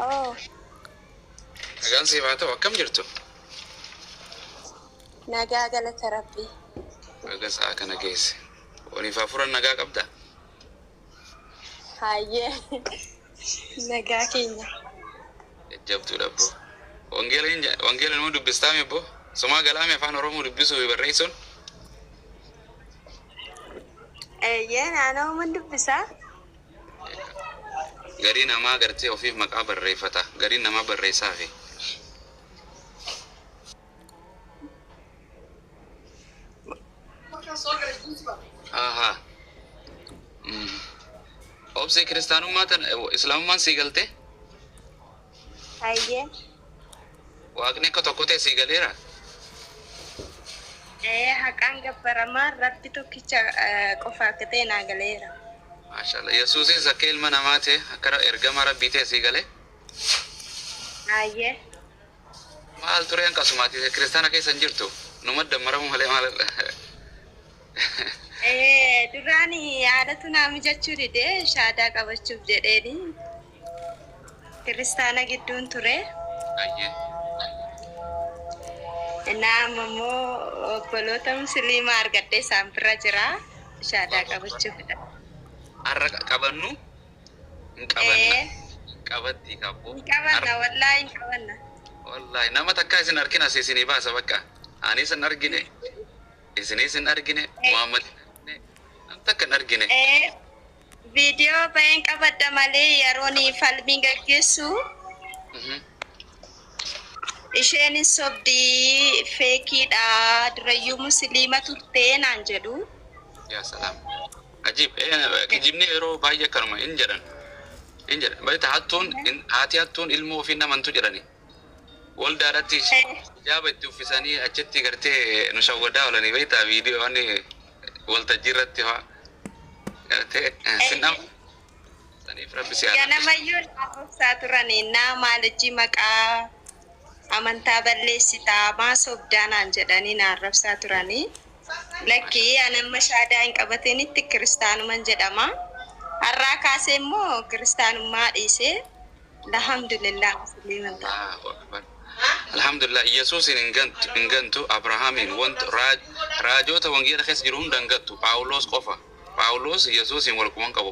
Oh, Nagaan si Fatou akkam jirtu? nagaa galata Rabbii. Nagaa sa'a kana geesse. Waliif hafuuran nagaa qabda? Hayyee nagaa keenya. Jajjabduudha boo. Wangeela nama dubbistaame boo. Somaa galaame afaan Oromoo dubbisuu barreessuun. Naannoo man dubbisaa? Garii namaa gartee ofiif maqaa barreeffata. Gariin namaa barreessaa fi. Aha. Obsee kiristaanummaa tan islaamummaan sii galtee? Hayyee. Waaqni akka tokko ta'e sii galeera? Haqaan gabbaramaa Rabbi tokkicha qofa akka ta'e naa galeera. Maashaallah. Yesuusis akka ilma namaa ta'e akka ergama Rabbii ta'e sii galee? Hayyee. Maal ture akkasumaati kiristaana keessa hin jirtu? Numa dammaramu malee maal? Duraan haadhatu naa mijachuu didee shaadaa qabachuuf jedheeni kiristaana gidduun ture. Ayyee. Naam ammoo obboloota musliimaa argadhee isaan bira jira shaadaa qabachuufidha. Har'a qabannu hin qabanna. Qabatti qabu. Hin qabanna wallaahi hin qabanna. Wallaahi nama takka isin argina isinii baasa bakka. Ani isin argine. Isinis hin argine. Muhammad nam takka hin argine. Viidiyoo baay'een qabadda malee yeroon falmii gaggeessu isheen sobdii feekiidha durayyuu musliima turtee naan jedhu. Yaa salaam. Ajib. Kijibni yeroo baay'ee kanuma hin jedhan. Hin jedhan. Baay'ee haati hattuun ilmoo ofii namantu jedhani. Waldaadhaatti jaaba itti uffisanii achitti gartee nu shawwadaa oolanii beektaa viidiyoo waan waltajjii irratti haa gartee sinnam saniif rabbi si ganamayyuu dhaabobsaa turani naa maalijii maqaa amantaa balleessitaa maa sobdaanaan jedhanii na arrabsaa turanii lakkii anamma shaadaa hin qabatinitti kiristaanuman jedhama har'aa kaasee immoo kiristaanummaa dhiisee alhamdulillah musliiman ta'a. Alhamdulillah Yesus in gantu Abrahamin want raajota wangeela keessa jiru hunda gantu Paulos qofa Paulos Yesus in walquman qabu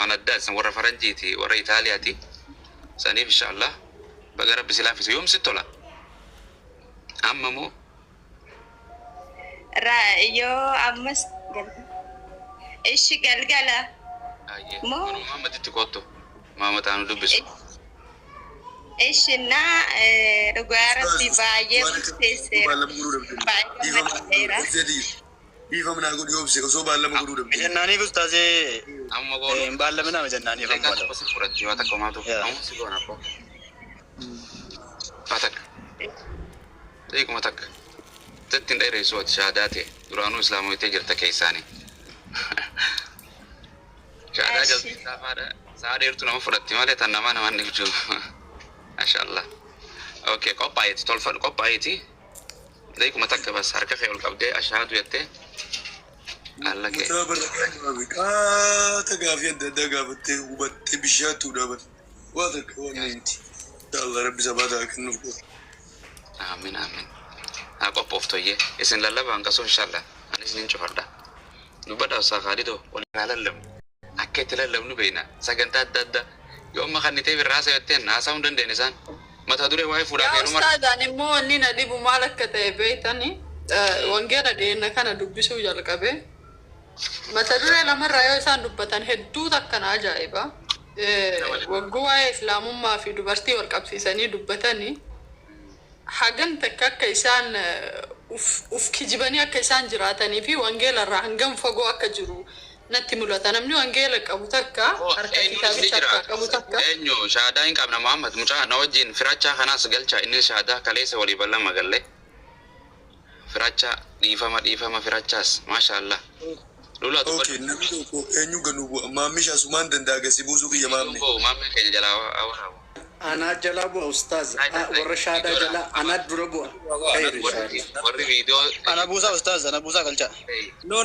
anadda san warra faranjiiti warra Itaaliyaati saniif inshallah baga rabbi silaafis yoom sittola amma moo yoo ammas ishi galgala moo Muhammad itti kottu Muhammad anu dubbisu Ishina dhugaarratti baay'ee murteesseera. Baay'ee maddeera. Bifa mana godhu yoo obse osoo baallama godhuu dandeenya. Jennaaniif ustaazee amma goonu hin baallamina jennaaniif amma goonu. Akka fudhachuu yoo takka maatu amma si goona ko. Fatak. Eeguma takka. Tattiin dheeressu ati shaadaa ta'e duraanuu islaamoitee jirta keessaanii. Shaadaa jalti saafaadha. Sa'a dheertu nama fudhatti malee tan namaa namaan ni jiru. Mashallah. Okay, qophaa'eeti tolfan qophaa'eeti. Daikuma takka bas harka kee ol qabdee ashhaadu jettee allake. Mutaa barraaqaa qaata gaafii adda addaa gaafattee hubattee bishaattuu dhaabate. Waa takka waan neeti. Allah rabbi sabaata kennuuf godhu. Amin amin. Haa qophooftoyyee isin lallabaan qasoo inshallah. Ani isinin cufadha. Dubbadha usaa Khaalidoo wal lallabnu. Akka itti lallabnu beekna. Sagantaa adda addaa. Yoo amma kan nitee birraa sayatteen haasaa hin dandeenye isaan mata duree waa'ee fuudhaa feeruma. Ustaadhaan immoo inni na dhibu maal akka ta'e beektani wangeela dhiyeenna kana dubbisuu jalqabe mata duree lamarraa yoo isaan dubbatan hedduu takkan ajaa'iba wagguu waa'ee islaamummaa fi dubartii wal qabsiisanii dubbatanii hagan takka akka isaan uf kijibanii akka isaan jiraatanii fi wangeela irraa hangam fagoo akka jiru natti mul'ata namni wangeela qabu takka harka kitaabicha akka qabu takka eenyu shaadaa hin qabna Muhammad mucaa na wajjin firachaa kanaas galcha inni shaadaa kaleessa walii ballama galle firacha dhiifama firachaas maashaallah lula tu okay namni tokko eenyu ganu maammisha sumaan danda'a gasi buusuu kiyya maamne maamne keenya jalaa awwaa ana jala bu'a ustaaz warra shaadaa jala ana dura bu'a warri viidiyoo ana buusaa ustaaz ana buusaa galcha no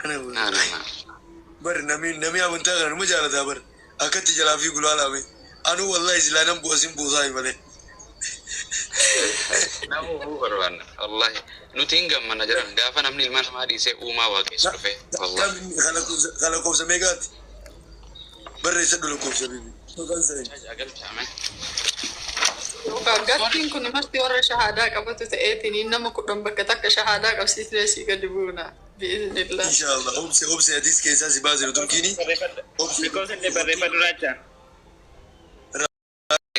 kana bar nami amantaa kana numa jaalataa bar أكتر جلا في قلوا على مي أنا والله إزلانا بوسين بوساي ماله نعم هو بربان والله نتيجة من نجران قافنا من المال ما دي سه وما واقيس كفه والله خلكم سميقات بري سدلكم سبيبي مكان سين أقل تعمل Gaggattiin kun masti warra shahaadaa qabatu ta'eetiin nama kudhan bakka takka shahaadaa qabsiisee si gadi buuna biiznillah. إن شاء الله أوبسي هديس كيسا سبازي تركيني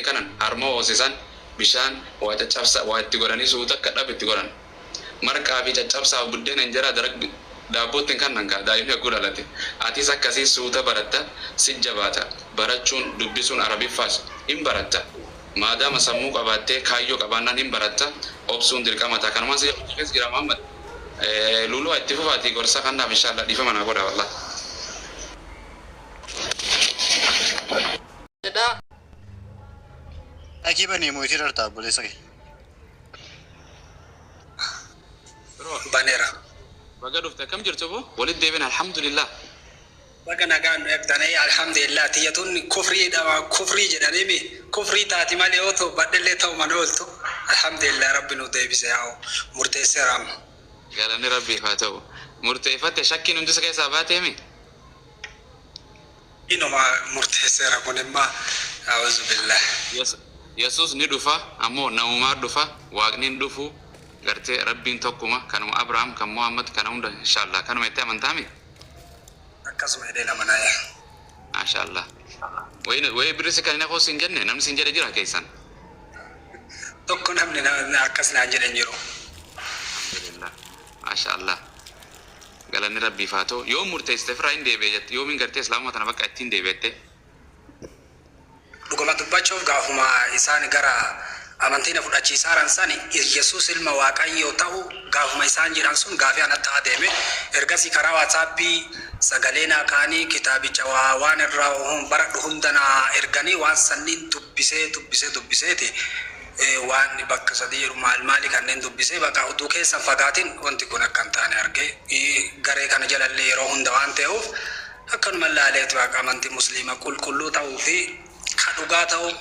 kanan harmoo hoosisan bishaan waa caccabsaa waa itti godhanii suuta akka dhab itti godhan marqaa fi caccabsaa buddeen injera darag daabbootti kan nangaa daa'imni akkuu dhalate atis akkasii suuta baratta si jabaata barachuun dubbisuun arabiffaas hin baratta maadaama sammuu qabaattee kaayyoo qabaannaan hin baratta obsuun dirqamata kanumaan si keessa jira Muhammad luluu itti fufaatii gorsa kannaaf inshallah dhiifama naa godha wallah. Akiba ni muitir arta boleh sakit. Banera. Baga dhufte kam jirtu bu walid deebin alhamdulillah. Baga nagaan eegdanii alhamdulillah tiyatun kufrii dama kufrii jedhanii mi kufrii taati malee otoo baddellee ta'u mana ooltu alhamdulillah rabbi nu deebise yaa murteesseeraam. Galanni rabbiif haa ta'u murteeffatte shakkiin hundi isa keessaa baatee mi? Inuma murteesseera kun immoo a'uuzu billah. Yesus ni dhufa ammoo namumaa dhufa waaqni hin dhufu gartee rabbiin tokkuma kanuma Abrahaam kan Muhammad kana hunda inshallah kanuma itti amantaa mi? Akkasuma hidhee nama naaya. Mashallah. Wayi birisi kan inni qoos hin jenne namni sin jedhe jira keessan. Tokko namni akkas naan jedhan jiru. Alhamdulillah. Mashallah. Galanni rabbiif haa ta'u yoo murteessite firaa hin deebi'e jette yoo min gartee islaamuma tana bakka ittiin deebi'ette. Dhuguma dubbachuuf gaafuma isaan gara amantiin fudhachiisaaran sani Yesuus ilma Waaqayyoo ta'u gaafuma isaan jedhan sun gaafii anatti adeeme ergasii karaa waatsaappii sagalee naa kaanii kitaabicha waan irraa baradhu hundanaa erganii waan sanniin dubbiseeti waan bakka sadii maali kanneen dubbisee bakka utuu keessan fagaatiin wanti kun akka hin taane argee garee kana jalallee yeroo hunda waan ta'uuf akkanuma laaleetu akka amantii musliima qulqulluu ta'uu fi kadhugaa ta'u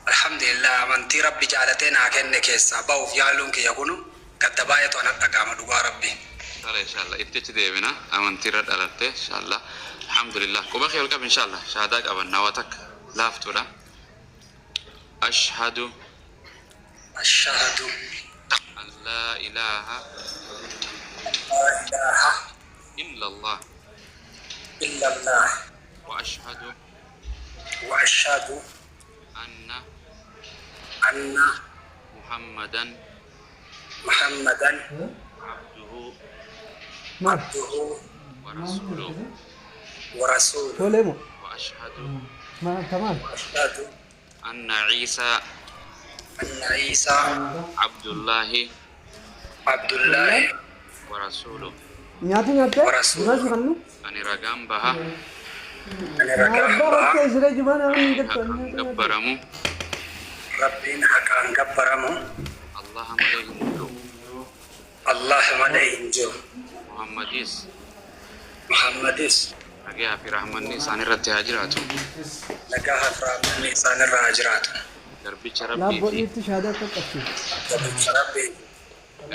alhamdulillah amantii rabbi jaalatee naa kenne keessaa ba'uuf yaaluun kiyya kunu gadda baay'eetu anatti dhaga'ama dhugaa rabbi. Inshallah itti deebina amantii irra dhalatte inshallah alhamdulillah quba kee ol qab inshallah shahaadaa qaban nawaa takka laaftuudha. Ashhadu an la ilaha illallah wa ashhadu أن محمدا عبده ورسوله وأشهد أن عيسى عبد الله ورسوله أني رقم بها gabaramu Rabbiin haqaan gabbaramu Allah malee hin jiru Muhammadis nagaa fi rahmanni isaan irratti haa jiraatu garbicha rabbii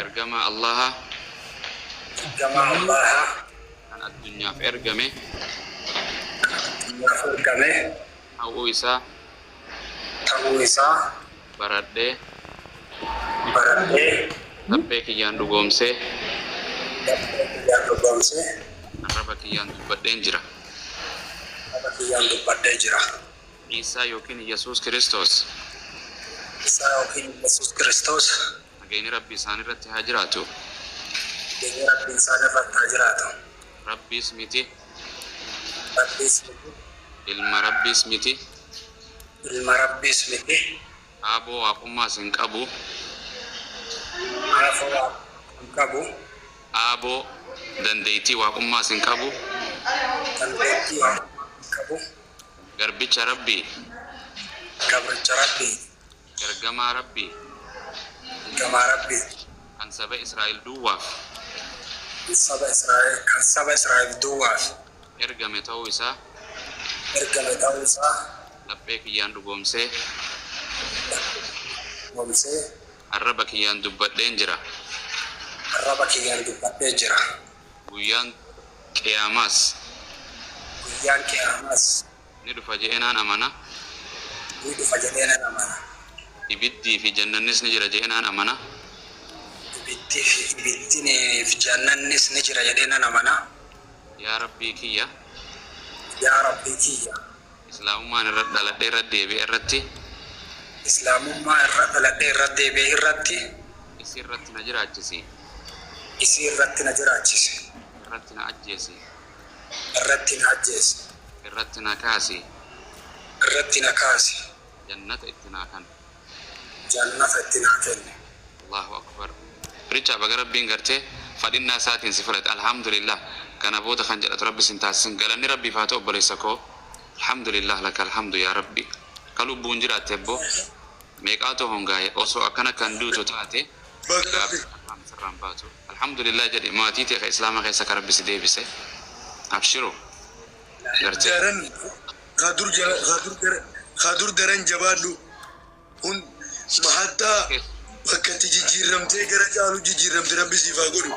ergama Allah kan addunyaaf ergame ta'uu isaa baradhee laphee kiyyaan dhugoomsee arraba kiyyaan dubbadheen jira. Isaa yookiin Yesuus Kiristoos nageenyi rabbi isaan irratti haa jiraatu. Rabbiis miti ilma rabbiis miti aaboo waaqummaas hin qabu aaboo dandeettii waaqummaas hin qabu garbicha rabbii ergamaa rabbii kan saba Israa'el duwwaaf saba Israa'el duwwaaf ergame ta'uu isaa ergame ta'uusaa laphee kiyyaan dhugoomsee gomsee arraba kiyyaan dubbadheen jira. arraba kiyyaan dubbadhee jira. Guyyaan qiyaamaas Guyyaan qiyaamas ni dhufa je'eenaan amana. ni dhufa jedhee nan amana. Ibiddii fi jannannis ni jira je'eenaan amana. Ibiddiin fi jannannis ni jira jedhee nan amana. Yaa rabbii kiyya Yaa Rabbii kiyya islaamummaan irra dhaladhee irra deebi'e irratti islaamummaa irra dhaladhee irra deebi'e irratti isii irratti na jiraachisi. isii irratti na jiraachise. Irratti na ajjeesi. Irratti na ajjeese. Irratti na kaasi. Irratti na kaase. Jannata itti naa kan. Jannata itti naa kenne. Allahu akbar. Richa baga rabbiin gartee fadhinnaa isaatiin si fudhate alhamdulillah. Kana booda kan jedhatu rabbi sin taasisin galanni rabbiif haa ta'u obboleessa koo. Alhamdulillah laka alhamdu yaa rabbi. Ka lubbuun jiraatte ebboo meeqaatu hongaaye osoo akkana kan duutu taate sirraan baatu. Alhamdulillah jedhe maatii ta'e islaama keessa ka rabbi si deebise. Abshiru. Jaran khadur daran jabaadhu hun mahatta bakka jijjiiramtee gara caalu jijjiiramte rabbi siif haa godhu.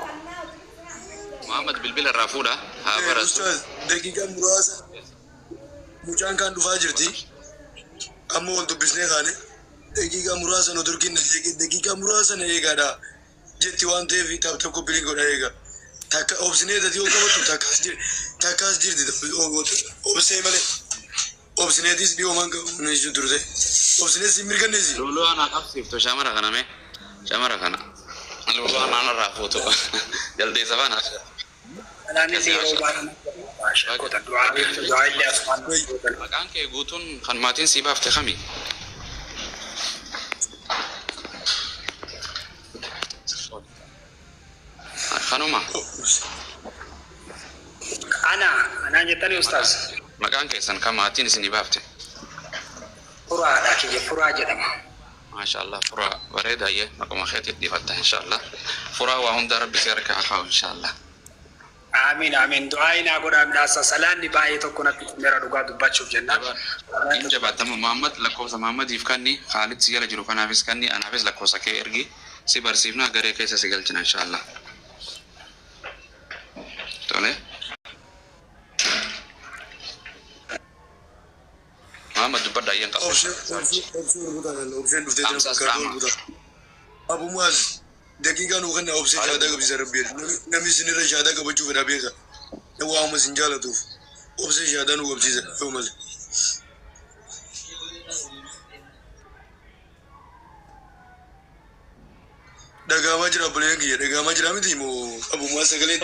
Muhammad bilbila irraa fuudha haa baratu. Ustaaz daqiiqaa muraasa mucaan kan dhufaa jirti amma wal dubbisnee kaane daqiiqaa muraasa nu turkinna daqiiqaa muraasa na eegaadha jetti waan ta'eef taphata koppilii godha eega takka obsinee tati yoo qabatu takkaas jirti obsee malee obsineetis dhiyoomaan qabu turte obsinees hin mirkanneesi. Luluu anaa qabsiiftu shamara kana mee shamara kana luluu anaa irraa fuutu jaldeessa faana. Maqaan kee guutuun kan maatiin sii baafte kami? Kanuma. Ana jettani ustaz. Maqaan keessan kan maatiin isinii baafte? Furaadha kiyya furaa jedhama. Maashaallah furaa bareedaa yee maquma keetii dhiifatta inshaallah. Furaa waa hunda rabbi si harkaa haa kaa'u inshaallah. Amiin amiin du'aa inaa godhaa midhaasa salaanni baay'ee tokko natti mera dhugaa dubbachuuf jenna. Hin jabaatamu Muhammad lakkoofsa Muhammadiif kanni Khaalid si jala jiru kanaafis kanni anaafis lakkoofsa kee ergi si barsiifnaa garee keessa si galchina inshaallah. Tole. Muhammad dubbadha ayyan qabu. Abu Muaz daqiiqaa nu kan obsee shaadaa qabsiisa rabbi namni isinirra shaadaa qabachuu fedha beeka waama isin jaalatuuf obsee shaadaa nu qabsiisa yoo malee. Dhagaamaa jira obboleen kiyya dhagaamaa jira miti moo Abu Muaz sagalee